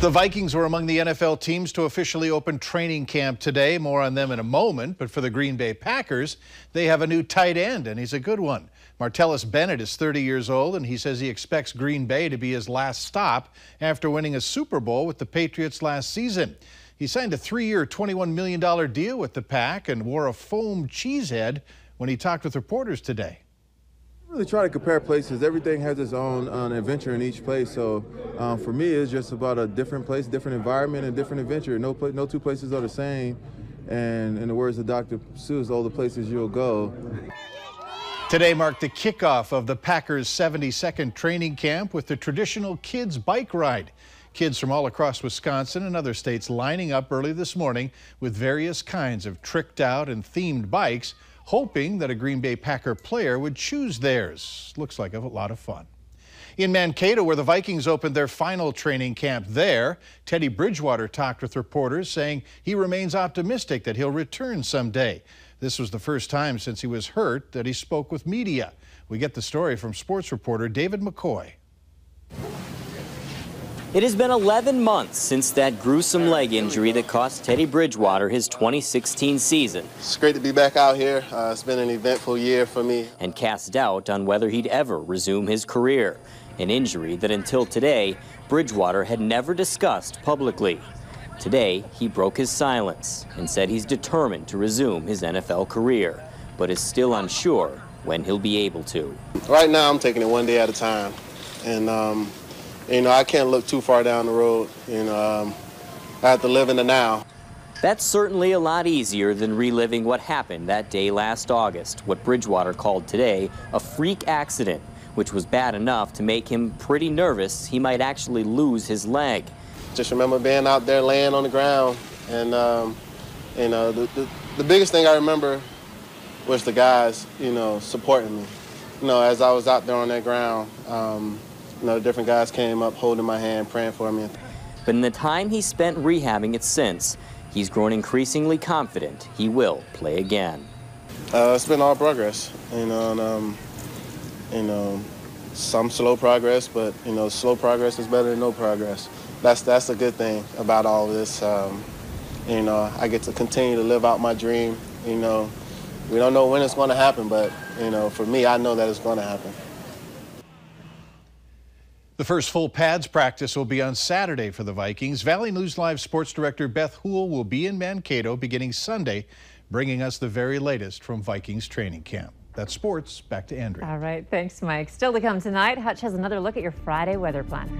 The Vikings were among the NFL teams to officially open training camp today. More on them in a moment. But for the Green Bay Packers, they have a new tight end, and he's a good one. Martellus Bennett is 30 years old, and he says he expects Green Bay to be his last stop after winning a Super Bowl with the Patriots last season. He signed a 3-year, $21 million deal with the Pack and wore a foam cheese head when he talked with reporters today. Really try to compare places. Everything has its own adventure in each place. So for me, it's just about a different place, different environment, and different adventure. No two places are the same. And in the words of Dr. Seuss, all the places you'll go. Today marked the kickoff of the Packers' 72nd training camp with the traditional kids bike ride. Kids from all across Wisconsin and other states lining up early this morning with various kinds of tricked out and themed bikes, hoping that a Green Bay Packer player would choose theirs. Looks like a lot of fun. In Mankato, where the Vikings opened their final training camp there, Teddy Bridgewater talked with reporters, saying he remains optimistic that he'll return someday. This was the first time since he was hurt that he spoke with media. We get the story from sports reporter David McCoy. It has been 11 months since that gruesome leg injury that cost Teddy Bridgewater his 2016 season. It's great to be back out here. It's been an eventful year for me. And cast doubt on whether he'd ever resume his career, an injury that until today, Bridgewater had never discussed publicly. Today, he broke his silence and said he's determined to resume his NFL career, but is still unsure when he'll be able to. Right now, I'm taking it one day at a time. And, I can't look too far down the road. I have to live in the now. That's certainly a lot easier than reliving what happened that day last August, what Bridgewater called today a freak accident, which was bad enough to make him pretty nervous he might actually lose his leg. Just remember being out there laying on the ground, and the biggest thing I remember was the guys, supporting me. As I was out there on that ground, different guys came up holding my hand, praying for me. But in the time he spent rehabbing it since, he's grown increasingly confident he will play again. It's been all progress, some slow progress, but slow progress is better than no progress. That's a good thing about all of this. I get to continue to live out my dream. We don't know when it's going to happen, but for me, I know that it's going to happen. The first full pads practice will be on Saturday for the Vikings. Valley News Live sports director Beth Houle will be in Mankato beginning Sunday, bringing us the very latest from Vikings training camp. That's sports. Back to Andrea. All right. Thanks, Mike. Still to come tonight, Hutch has another look at your Friday weather planner.